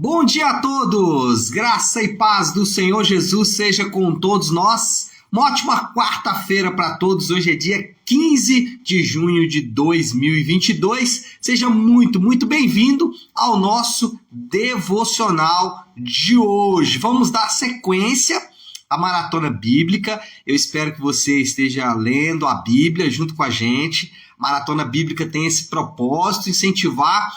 Bom dia a todos! Graça e paz do Senhor Jesus seja com todos nós. Uma ótima quarta-feira para todos. Hoje é dia 15 de junho de 2022. Seja muito bem-vindo ao nosso devocional de hoje. Vamos dar sequência à maratona bíblica. Eu espero que você esteja lendo a Bíblia junto com a gente. A maratona bíblica tem esse propósito, incentivar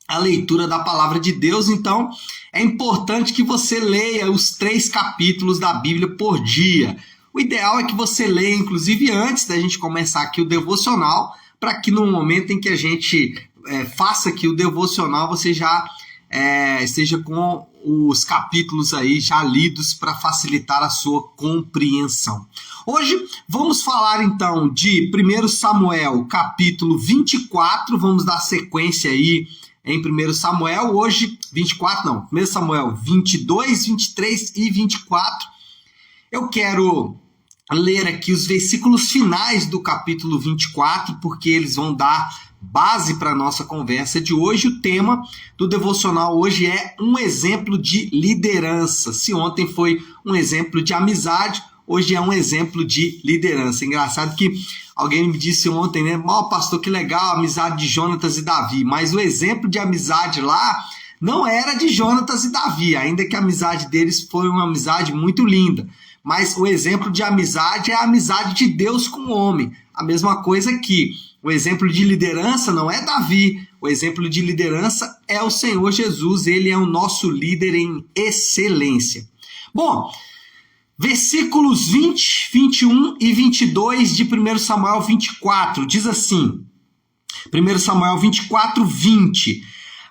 a leitura da palavra de Deus. Então é importante que você leia os 3 capítulos da Bíblia por dia. O ideal é que você leia, inclusive antes da gente começar aqui o devocional, para que no momento em que a gente faça aqui o devocional, você já esteja com os capítulos aí já lidos para facilitar a sua compreensão. Hoje vamos falar então de 1 Samuel capítulo 24, vamos dar sequência aí em 1 Samuel, hoje 24 não, 1 Samuel 22, 23 e 24. Eu quero ler aqui os versículos finais do capítulo 24, porque eles vão dar base para a nossa conversa de hoje. O tema do devocional hoje é um exemplo de liderança. Se ontem foi um exemplo de amizade, hoje é um exemplo de liderança. Engraçado que alguém me disse ontem, né? Pastor, que legal a amizade de Jonatas e Davi. Mas o exemplo de amizade lá não era de Jonatas e Davi, ainda que a amizade deles foi uma amizade muito linda. Mas o exemplo de amizade é a amizade de Deus com o homem. A mesma coisa aqui. O exemplo de liderança não é Davi. O exemplo de liderança é o Senhor Jesus. Ele é o nosso líder em excelência. Bom, versículos 20, 21 e 22 de 1 Samuel 24, diz assim, 1 Samuel 24, 20,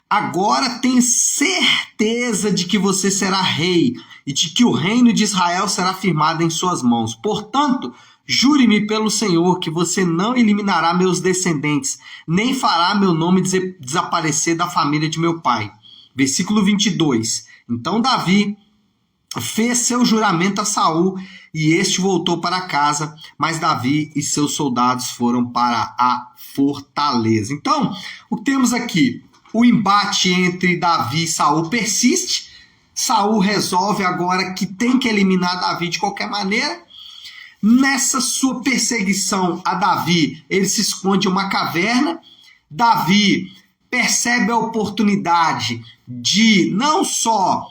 agora tenho certeza de que você será rei e de que o reino de Israel será firmado em suas mãos. Portanto, jure-me pelo Senhor que você não eliminará meus descendentes, nem fará meu nome desaparecer da família de meu pai. Versículo 22, então Davi fez seu juramento a Saul e este voltou para casa, mas Davi e seus soldados foram para a fortaleza. Então, o que temos aqui? O embate entre Davi e Saul persiste. Saul resolve agora que tem que eliminar Davi de qualquer maneira. Nessa sua perseguição a Davi, ele se esconde em uma caverna. Davi percebe a oportunidade de não só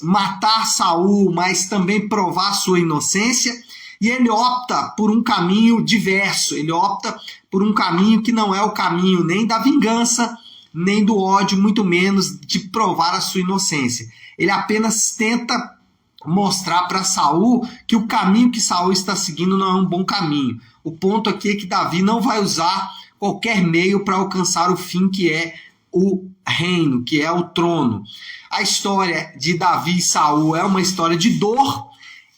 matar Saul, mas também provar sua inocência, e ele opta por um caminho diverso, ele opta por um caminho que não é o caminho nem da vingança, nem do ódio, muito menos de provar a sua inocência. Ele apenas tenta mostrar para Saul que o caminho que Saul está seguindo não é um bom caminho. O ponto aqui é que Davi não vai usar qualquer meio para alcançar o fim, que é o reino, que é o trono. A história de Davi e Saul é uma história de dor,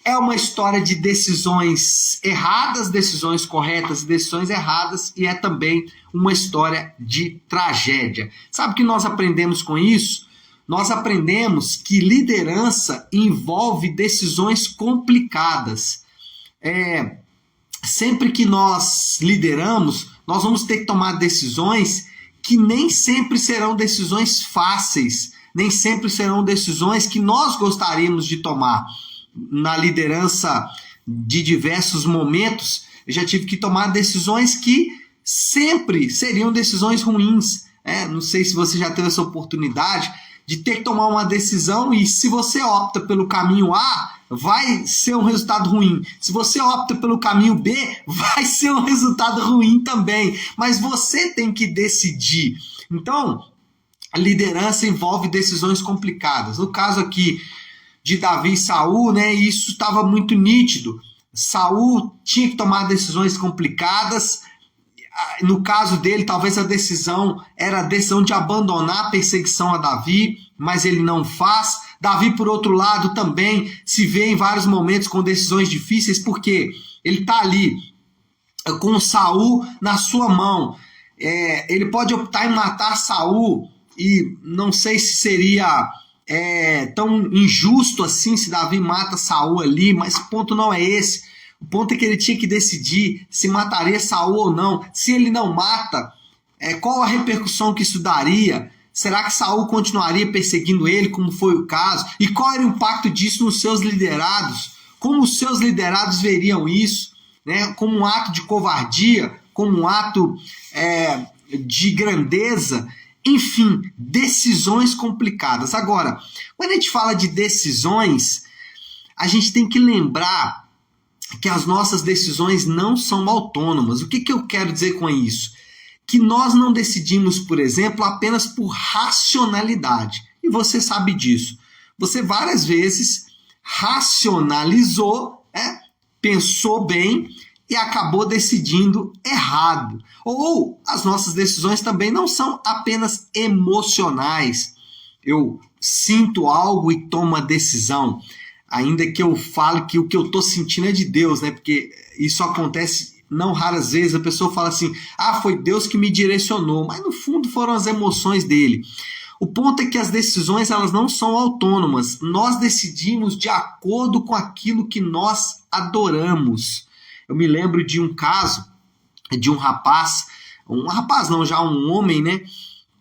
é uma história de decisões erradas, decisões corretas e decisões erradas, e é também uma história de tragédia. Sabe o que nós aprendemos com isso? Nós aprendemos que liderança envolve decisões complicadas. Sempre que nós lideramos, nós vamos ter que tomar decisões que nem sempre serão decisões fáceis, nem sempre serão decisões que nós gostaríamos de tomar. Na liderança de diversos momentos, eu já tive que tomar decisões que sempre seriam decisões ruins. Não sei se você já teve essa oportunidade de ter que tomar uma decisão e se você opta pelo caminho A, vai ser um resultado ruim. Se você opta pelo caminho B, vai ser um resultado ruim também. Mas você tem que decidir. Então, a liderança envolve decisões complicadas. No caso aqui de Davi e Saul, isso estava muito nítido. Saul tinha que tomar decisões complicadas. No caso dele, talvez a decisão era a decisão de abandonar a perseguição a Davi, mas ele não faz. Davi, por outro lado, também se vê em vários momentos com decisões difíceis, porque ele está ali com Saul na sua mão. Ele pode optar em matar Saul, e não sei se seria tão injusto assim se Davi mata Saul ali, mas o ponto não é esse. O ponto é que ele tinha que decidir se mataria Saul ou não. Se ele não mata, qual a repercussão que isso daria? Será que Saul continuaria perseguindo ele, como foi o caso? E qual era o impacto disso nos seus liderados? Como os seus liderados veriam isso? Né? Como um ato de covardia? Como um ato de grandeza? Enfim, decisões complicadas. Agora, quando a gente fala de decisões, a gente tem que lembrar que as nossas decisões não são autônomas. O que eu quero dizer com isso? Que nós não decidimos, por exemplo, apenas por racionalidade. E você sabe disso. Você várias vezes racionalizou, pensou bem e acabou decidindo errado. Ou as nossas decisões também não são apenas emocionais. Eu sinto algo e tomo a decisão. Ainda que eu fale que o que eu estou sentindo é de Deus, né? Porque isso acontece não raras vezes. A pessoa fala assim, foi Deus que me direcionou. Mas no fundo foram as emoções dele. O ponto é que as decisões elas não são autônomas. Nós decidimos de acordo com aquilo que nós adoramos. Eu me lembro de um caso de um rapaz não, já um homem, né?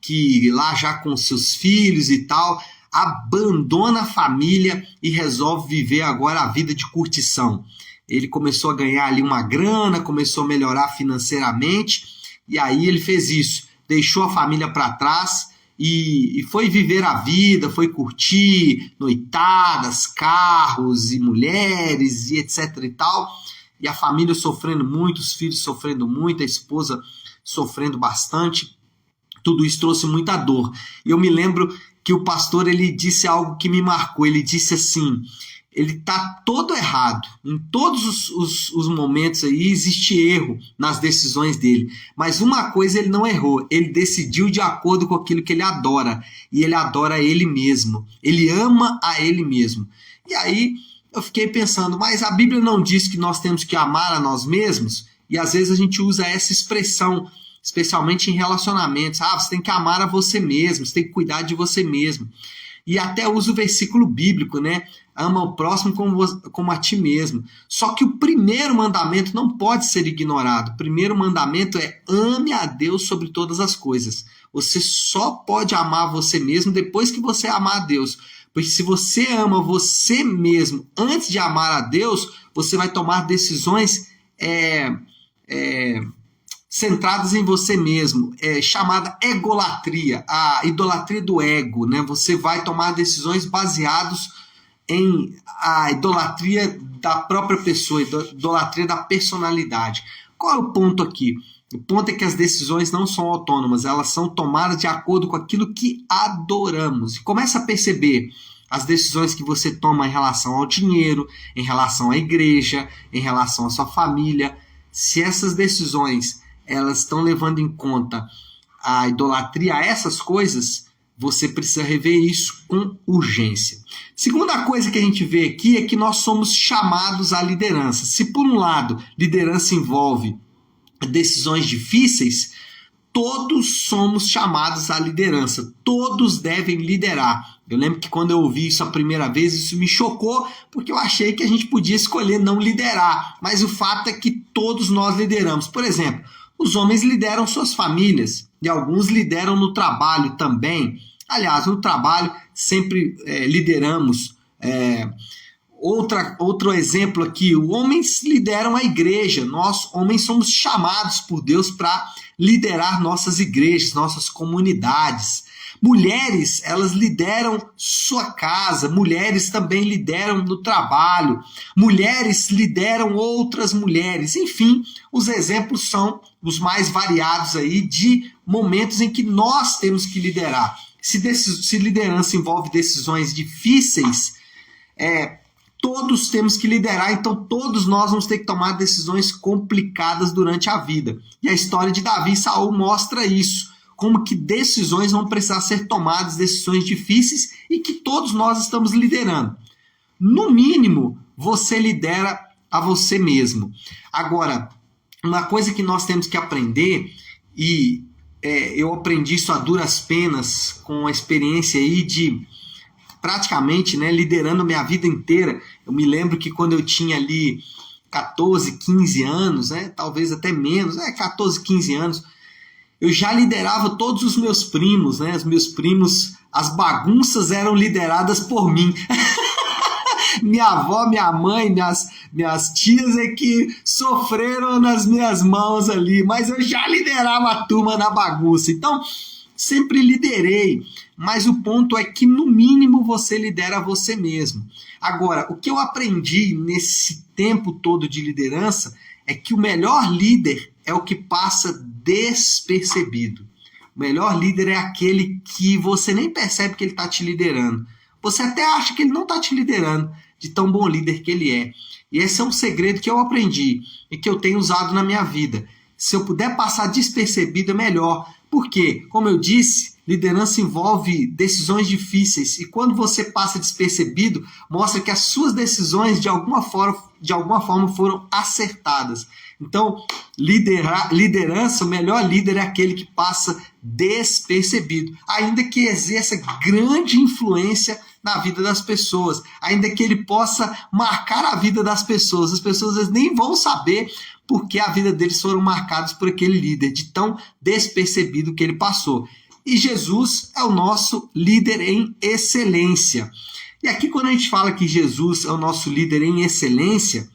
Que lá já com seus filhos e tal, abandona a família e resolve viver agora a vida de curtição. Ele começou a ganhar ali uma grana, começou a melhorar financeiramente, e aí ele fez isso, deixou a família para trás e foi viver a vida, foi curtir noitadas, carros e mulheres e etc e tal, e a família sofrendo muito, os filhos sofrendo muito, a esposa sofrendo bastante. Tudo isso trouxe muita dor. E eu me lembro que o pastor ele disse algo que me marcou. Ele disse assim, ele está todo errado. Em todos os momentos aí existe erro nas decisões dele. Mas uma coisa ele não errou. Ele decidiu de acordo com aquilo que ele adora. E ele adora ele mesmo. Ele ama a ele mesmo. E aí eu fiquei pensando, mas a Bíblia não diz que nós temos que amar a nós mesmos? E às vezes a gente usa essa expressão, especialmente em relacionamentos. Você tem que amar a você mesmo, você tem que cuidar de você mesmo. E até usa o versículo bíblico, né? Ama o próximo como a ti mesmo. Só que o primeiro mandamento não pode ser ignorado. O primeiro mandamento é ame a Deus sobre todas as coisas. Você só pode amar você mesmo depois que você amar a Deus. Porque se você ama você mesmo antes de amar a Deus, você vai tomar decisões centradas em você mesmo, chamada egolatria, a idolatria do ego, né? Você vai tomar decisões baseadas em a idolatria da própria pessoa, idolatria da personalidade. Qual é o ponto aqui? O ponto é que as decisões não são autônomas, elas são tomadas de acordo com aquilo que adoramos. Começa a perceber as decisões que você toma em relação ao dinheiro, em relação à igreja, em relação à sua família. Se essas decisões elas estão levando em conta a idolatria a essas coisas, você precisa rever isso com urgência. Segunda coisa que a gente vê aqui é que nós somos chamados à liderança. Se por um lado liderança envolve decisões difíceis, todos somos chamados à liderança, todos devem liderar. Eu lembro que quando eu ouvi isso a primeira vez, isso me chocou, porque eu achei que a gente podia escolher não liderar, mas o fato é que todos nós lideramos. Por exemplo, os homens lideram suas famílias, e alguns lideram no trabalho também. Aliás, no trabalho sempre lideramos. Outro exemplo aqui, os homens lideram a igreja. Nós, homens, somos chamados por Deus para liderar nossas igrejas, nossas comunidades. Mulheres, elas lideram sua casa. Mulheres também lideram no trabalho. Mulheres lideram outras mulheres. Enfim, os exemplos são os mais variados aí de momentos em que nós temos que liderar. Se liderança envolve decisões difíceis, todos temos que liderar, então todos nós vamos ter que tomar decisões complicadas durante a vida. E a história de Davi e Saul mostra isso, como que decisões vão precisar ser tomadas, decisões difíceis, e que todos nós estamos liderando. No mínimo, você lidera a você mesmo. Agora, uma coisa que nós temos que aprender, e eu aprendi isso a duras penas, com a experiência aí de praticamente, né, liderando minha vida inteira. Eu me lembro que quando eu tinha ali 14, 15 anos, talvez até menos, 14, 15 anos, eu já liderava todos os meus primos, né? Os meus primos, as bagunças eram lideradas por mim. Minha avó, minha mãe, minhas tias é que sofreram nas minhas mãos ali, mas eu já liderava a turma na bagunça. Então, sempre liderei, mas o ponto é que no mínimo você lidera você mesmo. Agora, o que eu aprendi nesse tempo todo de liderança é que o melhor líder é o que passa despercebido. O melhor líder é aquele que você nem percebe que ele está te liderando. Você até acha que ele não está te liderando, de tão bom líder que ele é. E esse é um segredo que eu aprendi e que eu tenho usado na minha vida. Se eu puder passar despercebido, é melhor. Porque, como eu disse, liderança envolve decisões difíceis. E quando você passa despercebido, mostra que as suas decisões, de alguma forma foram acertadas. Então, liderança, o melhor líder é aquele que passa despercebido, ainda que exerça grande influência na vida das pessoas, ainda que ele possa marcar a vida das pessoas. As pessoas às vezes nem vão saber porque a vida deles foram marcadas por aquele líder, de tão despercebido que ele passou. E Jesus é o nosso líder em excelência. E aqui, quando a gente fala que Jesus é o nosso líder em excelência,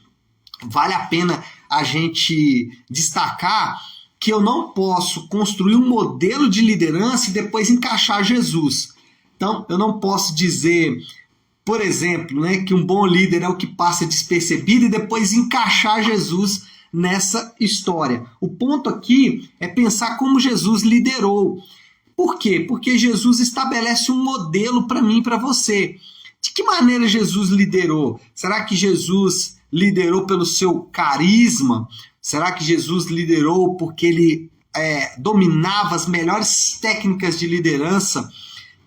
vale a pena a gente destacar que eu não posso construir um modelo de liderança e depois encaixar Jesus. Então, eu não posso dizer, por exemplo, né, que um bom líder é o que passa despercebido e depois encaixar Jesus nessa história. O ponto aqui é pensar como Jesus liderou. Por quê? Porque Jesus estabelece um modelo para mim e para você. De que maneira Jesus liderou? Será que Jesus liderou pelo seu carisma? Será que Jesus liderou porque ele dominava as melhores técnicas de liderança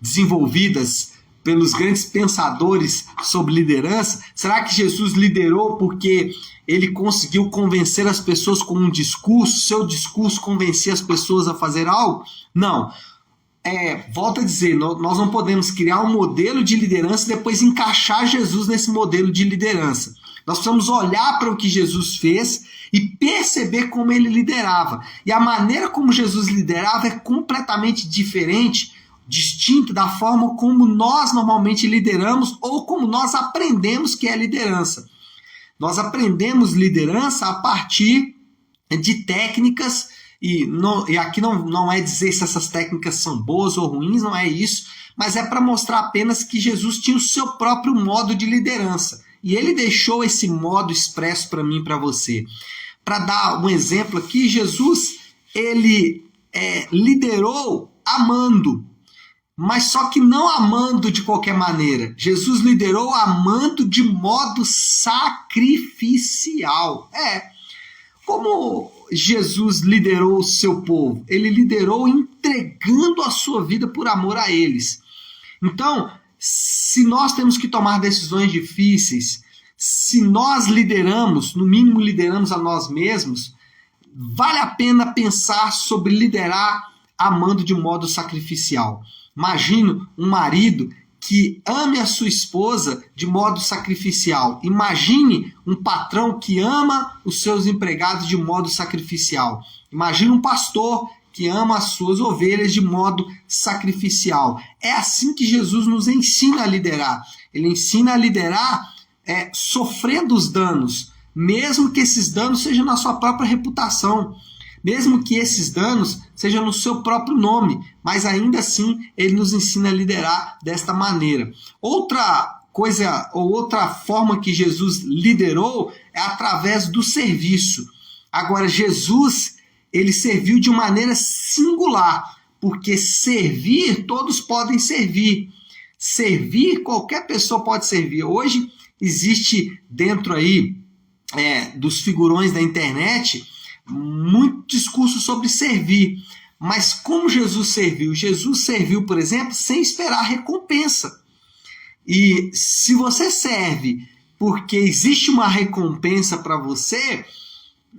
desenvolvidas pelos grandes pensadores sobre liderança? Será que Jesus liderou porque ele conseguiu convencer as pessoas com um discurso? Seu discurso convencia as pessoas a fazer algo? Não. Volto a dizer, nós não podemos criar um modelo de liderança e depois encaixar Jesus nesse modelo de liderança. Nós precisamos olhar para o que Jesus fez e perceber como ele liderava. E a maneira como Jesus liderava é completamente diferente, distinta da forma como nós normalmente lideramos ou como nós aprendemos que é liderança. Nós aprendemos liderança a partir de técnicas, e aqui não é dizer se essas técnicas são boas ou ruins, não é isso, mas é para mostrar apenas que Jesus tinha o seu próprio modo de liderança. E ele deixou esse modo expresso para mim e para você. Para dar um exemplo aqui, Jesus ele liderou amando, mas só que não amando de qualquer maneira. Jesus liderou amando de modo sacrificial. Como Jesus liderou o seu povo? Ele liderou entregando a sua vida por amor a eles. Então, se nós temos que tomar decisões difíceis, se nós lideramos, no mínimo lideramos a nós mesmos, vale a pena pensar sobre liderar amando de modo sacrificial. Imagine um marido que ame a sua esposa de modo sacrificial. Imagine um patrão que ama os seus empregados de modo sacrificial. Imagine um pastor que ama as suas ovelhas de modo sacrificial. É assim que Jesus nos ensina a liderar. Ele ensina a liderar sofrendo os danos, mesmo que esses danos sejam na sua própria reputação, mesmo que esses danos sejam no seu próprio nome, mas ainda assim ele nos ensina a liderar desta maneira. Outra coisa, ou outra forma que Jesus liderou é através do serviço. Agora, Jesus, ele serviu de maneira singular, porque servir, todos podem servir. Servir, qualquer pessoa pode servir. Hoje existe dentro aí dos figurões da internet muito discurso sobre servir. Mas como Jesus serviu? Jesus serviu, por exemplo, sem esperar recompensa. E se você serve porque existe uma recompensa para você,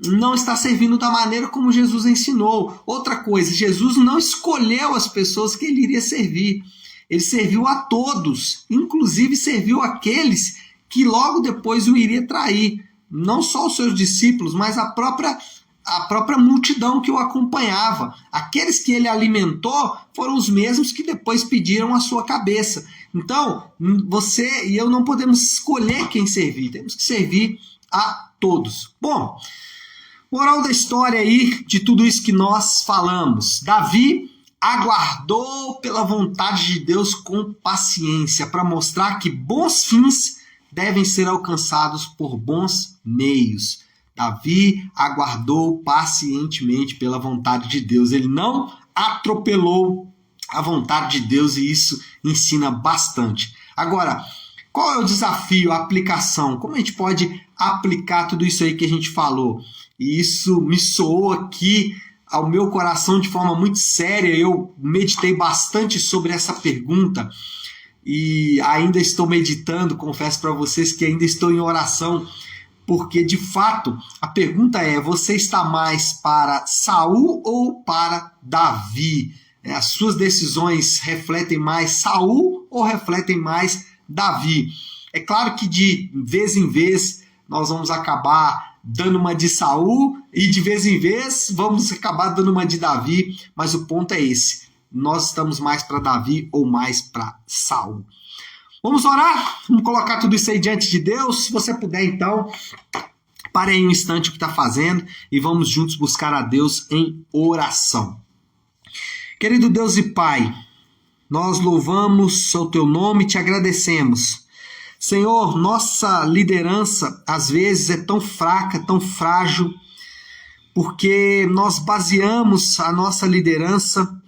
não está servindo da maneira como Jesus ensinou. Outra coisa, Jesus não escolheu as pessoas que ele iria servir. Ele serviu a todos, inclusive serviu aqueles que logo depois o iria trair. Não só os seus discípulos, mas a própria a própria multidão que o acompanhava. Aqueles que ele alimentou foram os mesmos que depois pediram a sua cabeça. Então, você e eu não podemos escolher quem servir, temos que servir a todos. Bom, moral da história aí de tudo isso que nós falamos. Davi aguardou pela vontade de Deus com paciência para mostrar que bons fins devem ser alcançados por bons meios. Davi aguardou pacientemente pela vontade de Deus. Ele não atropelou a vontade de Deus e isso ensina bastante. Agora, qual é o desafio, a aplicação? Como a gente pode aplicar tudo isso aí que a gente falou? E isso me soou aqui ao meu coração de forma muito séria. Eu meditei bastante sobre essa pergunta e ainda estou meditando, confesso para vocês que ainda estou em oração, porque de fato a pergunta é: você está mais para Saul ou para Davi? As suas decisões refletem mais Saul ou refletem mais Davi? É claro que de vez em vez nós vamos acabar dando uma de Saul e de vez em vez vamos acabar dando uma de Davi, mas o ponto é esse: nós estamos mais para Davi ou mais para Saul? Vamos orar? Vamos colocar tudo isso aí diante de Deus? Se você puder, então, pare aí um instante o que está fazendo e vamos juntos buscar a Deus em oração. Querido Deus e Pai, nós louvamos o Teu nome e te agradecemos. Senhor, nossa liderança às vezes é tão fraca, tão frágil, porque nós baseamos a nossa liderança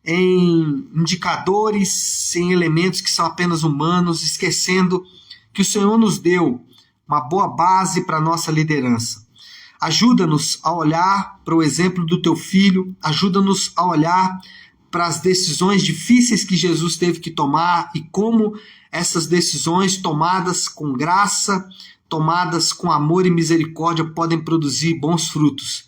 em indicadores, em elementos que são apenas humanos, esquecendo que o Senhor nos deu uma boa base para a nossa liderança. Ajuda-nos a olhar para o exemplo do Teu Filho, ajuda-nos a olhar para as decisões difíceis que Jesus teve que tomar e como essas decisões tomadas com graça, tomadas com amor e misericórdia podem produzir bons frutos.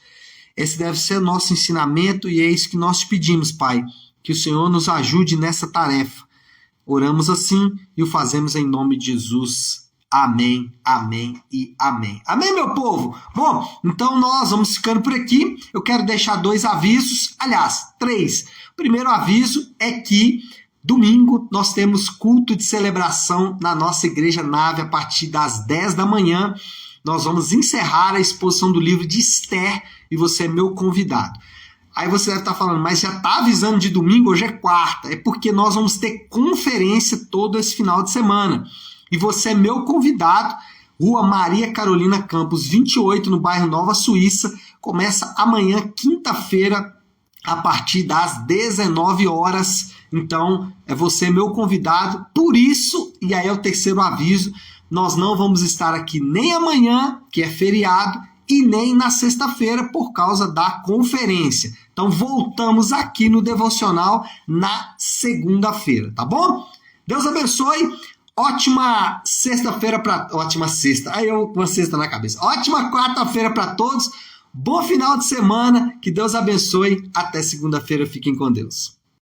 Esse deve ser o nosso ensinamento e é isso que nós te pedimos, Pai, que o Senhor nos ajude nessa tarefa. Oramos assim e o fazemos em nome de Jesus. Amém, amém e amém. Amém, meu povo? Bom, então nós vamos ficando por aqui. Eu quero deixar 2 avisos, aliás, 3. O primeiro aviso é que domingo nós temos culto de celebração na nossa Igreja Nave a partir das 10 da manhã. Nós vamos encerrar a exposição do livro de Esther e você é meu convidado. Aí você deve estar falando, mas já está avisando de domingo, hoje é quarta. É porque nós vamos ter conferência todo esse final de semana. E você é meu convidado, Rua Maria Carolina Campos, 28, no bairro Nova Suíça. Começa amanhã, quinta-feira, a partir das 19 horas. Então, é você meu convidado. Por isso, e aí é o terceiro aviso, nós não vamos estar aqui nem amanhã, que é feriado, e nem na sexta-feira por causa da conferência. Então, voltamos aqui no Devocional na segunda-feira, tá bom? Deus abençoe. Ótima sexta-feira para... Ótima sexta. Aí eu com uma sexta na cabeça. Ótima quarta-feira para todos. Bom final de semana. Que Deus abençoe. Até segunda-feira. Fiquem com Deus.